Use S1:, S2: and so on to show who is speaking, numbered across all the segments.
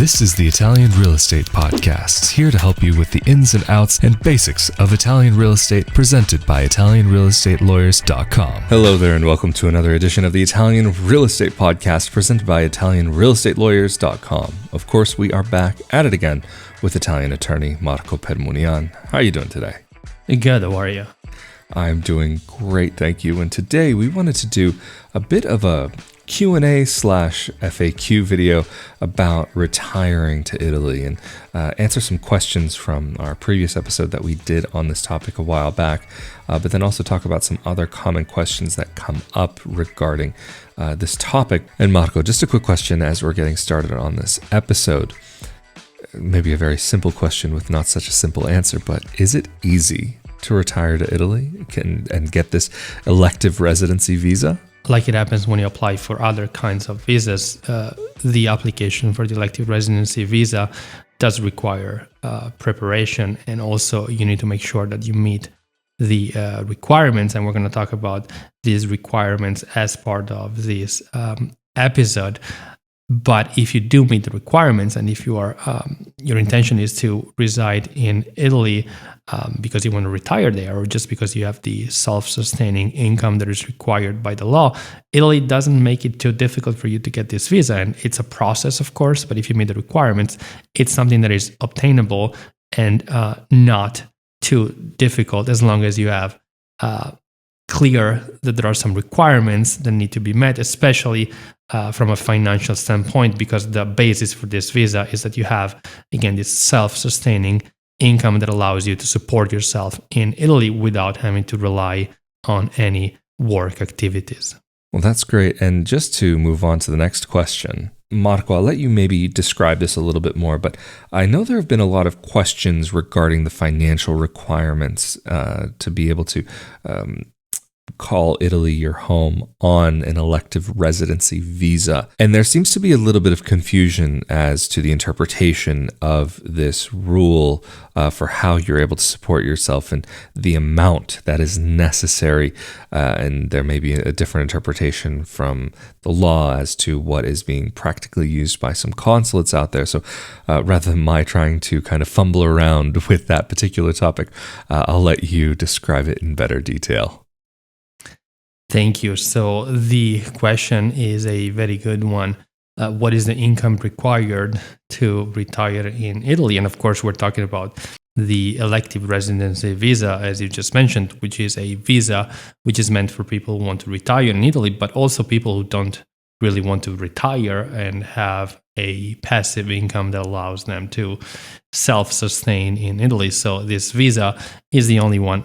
S1: This is the Italian Real Estate Podcast, here to help you with the ins and outs and basics of Italian real estate, presented by ItalianRealEstateLawyers.com. Hello there, and welcome to another edition of the Italian Real Estate Podcast, presented by ItalianRealEstateLawyers.com. Of course, we are back at it again with Italian Attorney Marco Permunian. How are you doing today?
S2: Good, how are you?
S1: I'm doing great, thank you. And today we wanted to do a bit of a Q&A/FAQ video about retiring to Italy and answer some questions from our previous episode that we did on this topic a while back, but then also talk about some other common questions that come up regarding this topic. And Marco, just a quick question as we're getting started on this episode. Maybe a very simple question with not such a simple answer, but is it easy to retire to Italy and get this elective residency visa?
S2: Like it happens when you apply for other kinds of visas, the application for the elective residency visa does require preparation, and also you need to make sure that you meet the requirements, and we're going to talk about these requirements as part of this episode. But if you do meet the requirements, and if you are your intention is to reside in Italy because you want to retire there, or just because you have the self-sustaining income that is required by the law, Italy doesn't make it too difficult for you to get this visa. And it's a process, of course, but if you meet the requirements, it's something that is obtainable and not too difficult, as long as you have clear that there are some requirements that need to be met, especially from a financial standpoint, because the basis for this visa is that you have, again, this self-sustaining income that allows you to support yourself in Italy without having to rely on any work activities.
S1: Well, that's great. And just to move on to the next question, Marco, I'll let you maybe describe this a little bit more, but I know there have been a lot of questions regarding the financial requirements to be able to call Italy your home on an elective residency visa. And there seems to be a little bit of confusion as to the interpretation of this rule for how you're able to support yourself and the amount that is necessary. And there may be a different interpretation from the law as to what is being practically used by some consulates out there. So rather than my trying to kind of fumble around with that particular topic, I'll let you describe it in better detail.
S2: Thank you. So the question is a very good one. What is the income required to retire in Italy? And of course, we're talking about the elective residency visa, as you just mentioned, which is a visa which is meant for people who want to retire in Italy, but also people who don't really want to retire and have a passive income that allows them to self-sustain in Italy. So this visa is the only one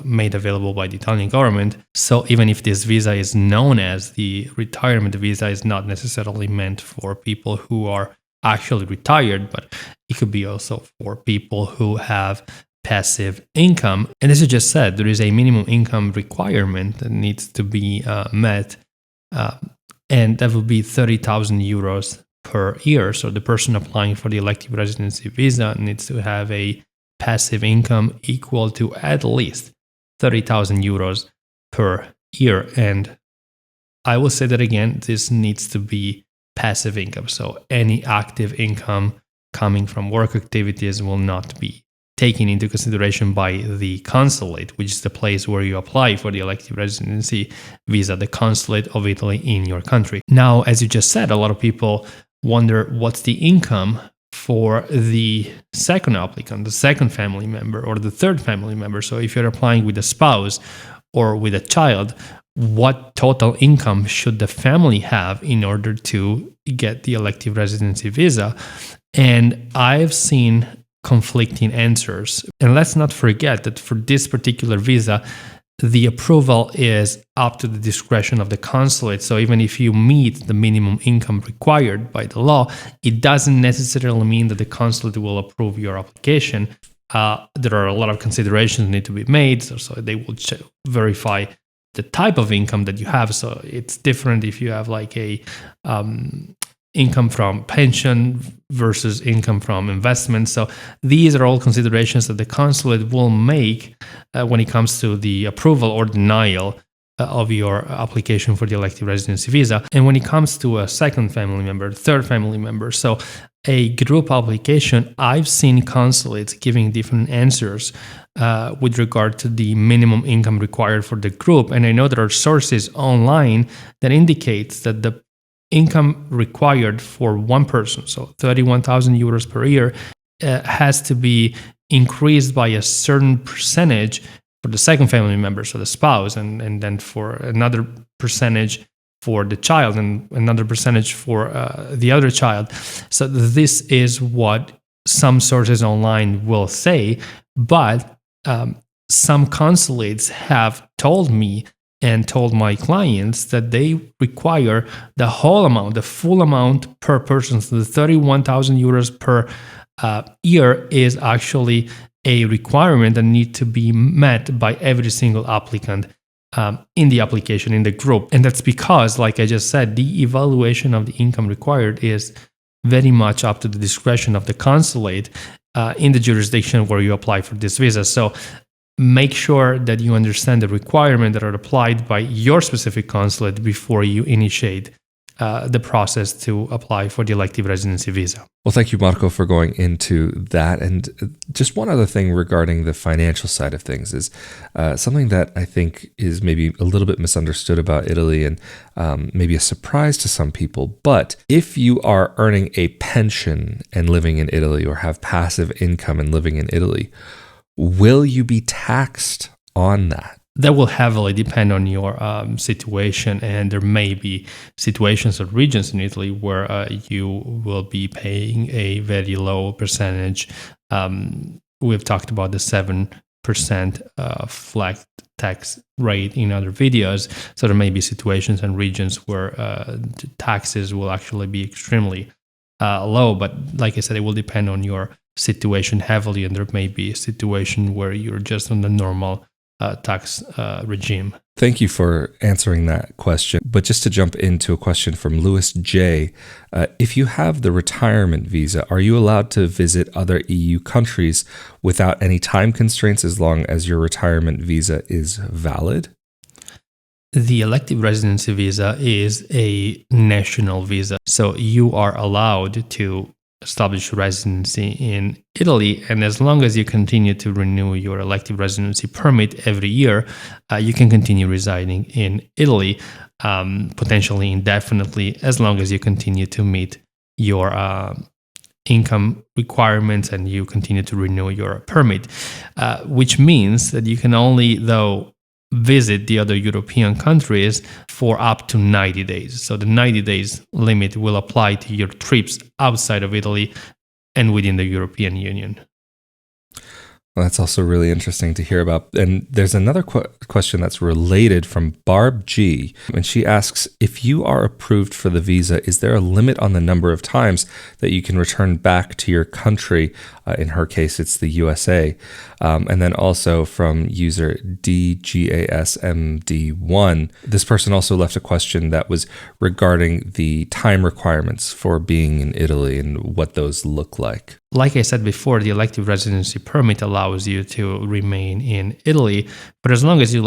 S2: made available by the Italian government. So even if this visa is known as the retirement visa, is not necessarily meant for people who are actually retired, but it could be also for people who have passive income. And as you just said, there is a minimum income requirement that needs to be met, and that will be 30,000 euros per year. So the person applying for the elective residency visa needs to have a passive income equal to at least 30,000 euros per year. And I will say that again, this needs to be passive income. So any active income coming from work activities will not be taken into consideration by the consulate, which is the place where you apply for the elective residency visa, the consulate of Italy in your country. Now, as you just said, a lot of people wonder what's the income for the second applicant, the second family member, or the third family member. So if you're applying with a spouse or with a child, what total income should the family have in order to get the elective residency visa? And I've seen conflicting answers. And let's not forget that for this particular visa, the approval is up to the discretion of the consulate. So even if you meet the minimum income required by the law, it doesn't necessarily mean that the consulate will approve your application. There are a lot of considerations that need to be made. So they will verify the type of income that you have. So it's different if you have like a income from pension versus income from investment. So these are all considerations that the consulate will make when it comes to the approval or denial of your application for the elective residency visa. And when it comes to a second family member, third family member, so a group application, I've seen consulates giving different answers with regard to the minimum income required for the group. And I know there are sources online that indicates that the income required for one person, so 31,000 euros per year, has to be increased by a certain percentage for the second family member, so the spouse, and then for another percentage for the child and another percentage for the other child. So this is what some sources online will say, but some consulates have told me and told my clients that they require the whole amount, the full amount per person. So the 31,000 euros per year is actually a requirement that needs to be met by every single applicant in the application, in the group. And that's because, like I just said, the evaluation of the income required is very much up to the discretion of the consulate in the jurisdiction where you apply for this visa. So make sure that you understand the requirements that are applied by your specific consulate before you initiate the process to apply for the elective residency visa.
S1: Well, thank you, Marco, for going into that. And just one other thing regarding the financial side of things is something that I think is maybe a little bit misunderstood about Italy and maybe a surprise to some people. But if you are earning a pension and living in Italy, or have passive income and living in Italy, will you be taxed on that?
S2: That will heavily depend on your situation, and there may be situations or regions in Italy where you will be paying a very low percentage. We've talked about the 7% flat tax rate in other videos, so there may be situations and regions where the taxes will actually be extremely low, but like I said, it will depend on your situation heavily, and there may be a situation where you're just on the normal tax regime.
S1: Thank you for answering that question. But just to jump into a question from Louis J. If you have the retirement visa, are you allowed to visit other EU countries without any time constraints as long as your retirement visa is valid?
S2: The elective residency visa is a national visa. So you are allowed to establish residency in Italy, and as long as you continue to renew your elective residency permit every year, you can continue residing in Italy, potentially indefinitely, as long as you continue to meet your income requirements and you continue to renew your permit, which means that you can only, though, visit the other European countries for up to 90 days. So the 90 days limit will apply to your trips outside of Italy and within the European Union.
S1: Well, that's also really interesting to hear about. And there's another question that's related from Barb G. And she asks, if you are approved for the visa, is there a limit on the number of times that you can return back to your country? In her case, it's the USA. And then also from user DGASMD1, this person also left a question that was regarding the time requirements for being in Italy and what those look like.
S2: Like I said before, the elective residency permit allows you to remain in Italy, but as long as you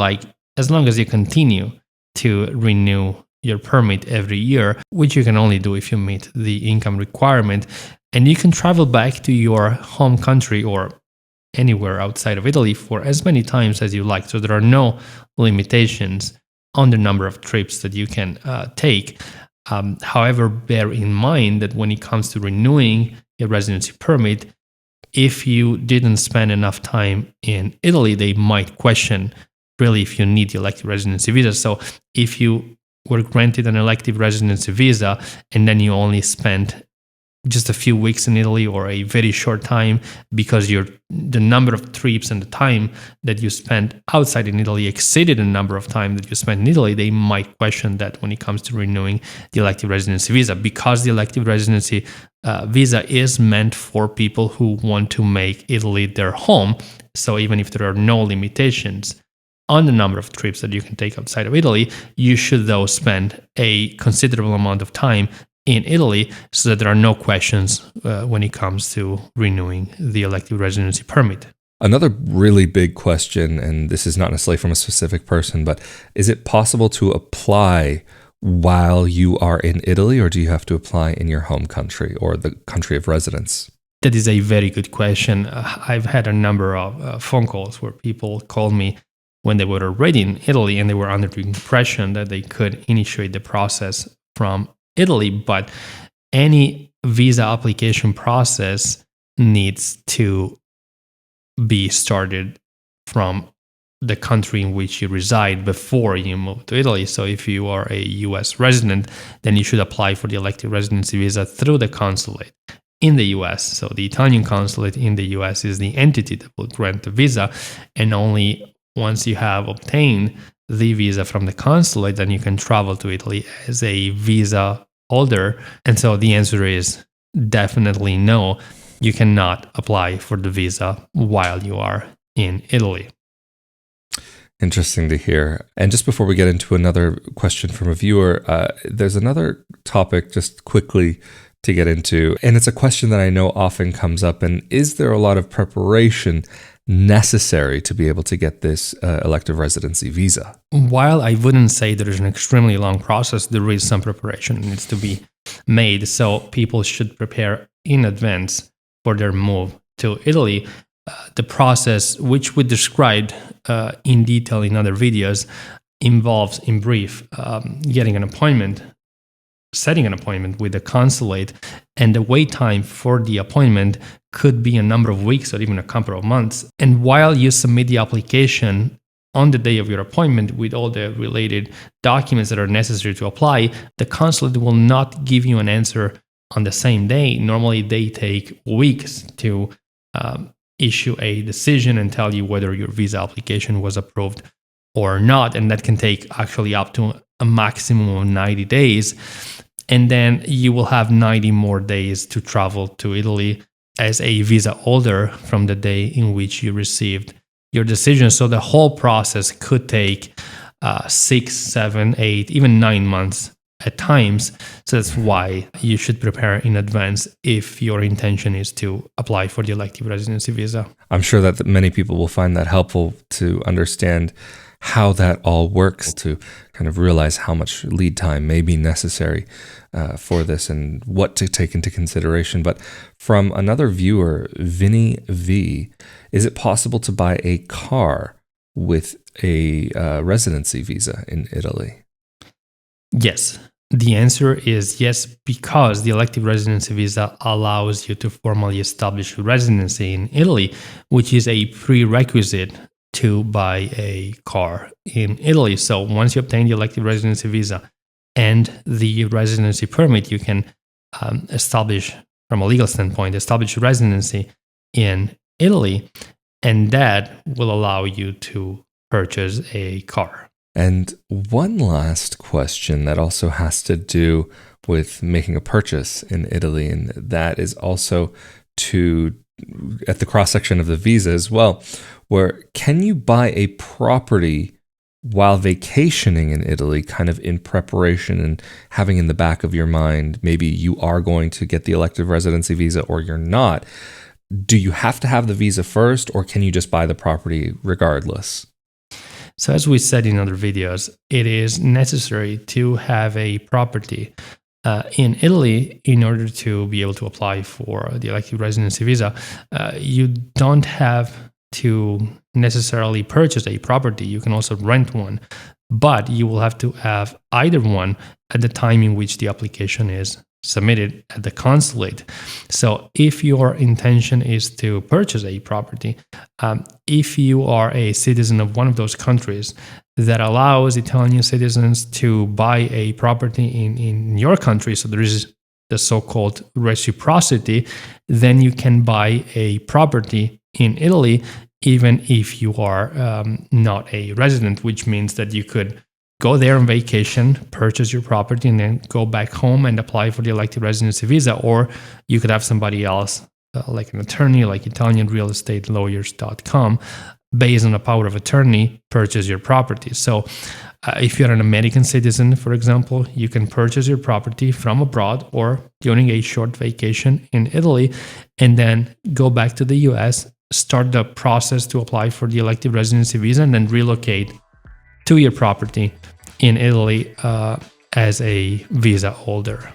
S2: continue to renew your permit every year, which you can only do if you meet the income requirement, and you can travel back to your home country or anywhere outside of Italy for as many times as you like. So there are no limitations on the number of trips that you can take. However, bear in mind that when it comes to renewing your residency permit, if you didn't spend enough time in Italy, they might question really if you need the elective residency visa. So if you were granted an elective residency visa and then you only spent just a few weeks in Italy or a very short time because the number of trips and the time that you spent outside in Italy exceeded the number of time that you spent in Italy, they might question that when it comes to renewing the elective residency visa, because the elective residency visa is meant for people who want to make Italy their home. So even if there are no limitations on the number of trips that you can take outside of Italy, you should though spend a considerable amount of time in Italy so that there are no questions when it comes to renewing the elective residency permit.
S1: Another really big question, and this is not necessarily from a specific person, but is it possible to apply while you are in Italy, or do you have to apply in your home country or the country of residence?
S2: That is a very good question. I've had a number of phone calls where people called me when they were already in Italy and they were under the impression that they could initiate the process from Italy, but any visa application process needs to be started from the country in which you reside before you move to Italy. So if you are a US resident, then you should apply for the elective residency visa through the consulate in the US. So the Italian consulate in the US is the entity that will grant the visa, and only once you have obtained the visa from the consulate, then you can travel to Italy as a visa holder. And so the answer is definitely no. You cannot apply for the visa while you are in Italy.
S1: Interesting to hear. And just before we get into another question from a viewer, there's another topic just quickly to get into. And it's a question that I know often comes up. And is there a lot of preparation necessary to be able to get this elective residency visa?
S2: While I wouldn't say there is an extremely long process, there is some preparation that needs to be made. So people should prepare in advance for their move to Italy. The process, which we described in detail in other videos, involves, in brief, getting an appointment, setting an appointment with the consulate, and the wait time for the appointment could be a number of weeks or even a couple of months. And while you submit the application on the day of your appointment with all the related documents that are necessary to apply, the consulate will not give you an answer on the same day. Normally, they take weeks to issue a decision and tell you whether your visa application was approved or not. And that can take actually up to a maximum of 90 days. And then you will have 90 more days to travel to Italy as a visa holder from the day in which you received your decision. So the whole process could take 6, 7, 8, even 9 months at times. So that's why you should prepare in advance if your intention is to apply for the elective residency visa.
S1: I'm sure that many people will find that helpful to understand how that all works, to kind of realize how much lead time may be necessary for this and what to take into consideration. But from another viewer, Vinny V, is it possible to buy a car with a residency visa in Italy?
S2: Yes. The answer is yes, because the elective residency visa allows you to formally establish residency in Italy, which is a prerequisite to buy a car in Italy. So once you obtain the elective residency visa and the residency permit, you can establish, from a legal standpoint, establish residency in Italy, and that will allow you to purchase a car.
S1: And one last question that also has to do with making a purchase in Italy, and that is also at the cross-section of the visa as well, where can you buy a property while vacationing in Italy, kind of in preparation and having in the back of your mind, maybe you are going to get the elective residency visa or you're not. Do you have to have the visa first, or can you just buy the property regardless?
S2: So as we said in other videos, it is necessary to have a property in Italy in order to be able to apply for the elective residency visa. You don't have to necessarily purchase a property. You can also rent one, but you will have to have either one at the time in which the application is submitted at the consulate. So if your intention is to purchase a property, if you are a citizen of one of those countries that allows Italian citizens to buy a property in your country, so there is the so-called reciprocity, then you can buy a property in Italy even if you are not a resident, which means that you could go there on vacation, purchase your property, and then go back home and apply for the elective residency visa. Or you could have somebody else, like an attorney, like ItalianRealEstateLawyers.com, based on a power of attorney, purchase your property. So if you're an American citizen, for example, you can purchase your property from abroad or during a short vacation in Italy, and then go back to the US, start the process to apply for the elective residency visa, and then relocate to your property in Italy as a visa holder.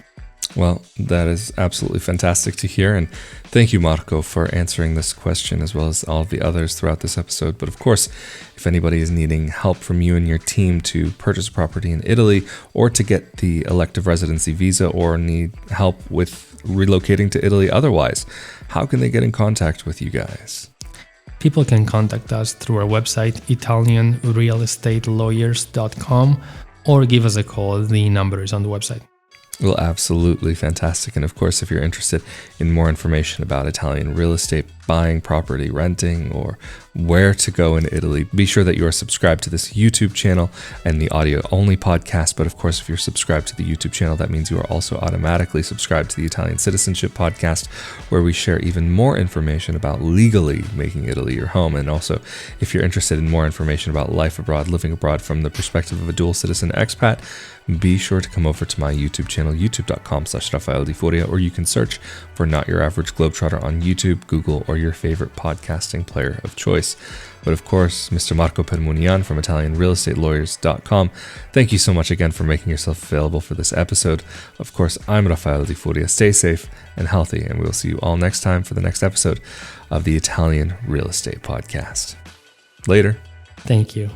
S1: Well, that is absolutely fantastic to hear. And thank you, Marco, for answering this question as well as all of the others throughout this episode. But of course, if anybody is needing help from you and your team to purchase a property in Italy or to get the elective residency visa or need help with relocating to Italy otherwise, how can they get in contact with you guys?
S2: People can contact us through our website, italianrealestatelawyers.com, or give us a call. The number is on the website.
S1: Well, absolutely fantastic. And of course, if you're interested in more information about Italian real estate, buying property, renting, or where to go in Italy, be sure that you are subscribed to this YouTube channel and the audio-only podcast. But of course, if you're subscribed to the YouTube channel, that means you are also automatically subscribed to the Italian Citizenship Podcast, where we share even more information about legally making Italy your home. And also, if you're interested in more information about life abroad, living abroad from the perspective of a dual citizen expat, be sure to come over to my YouTube channel, youtube.com/Rafael Di Furia, or you can search for Not Your Average Globetrotter on YouTube, Google, or your favorite podcasting player of choice. But of course, Mr. Marco Permunian from ItalianRealEstateLawyers.com, thank you so much again for making yourself available for this episode. Of course, I'm Rafael Di Furia. Stay safe and healthy, and we'll see you all next time for the next episode of the Italian Real Estate Podcast. Later.
S2: Thank you.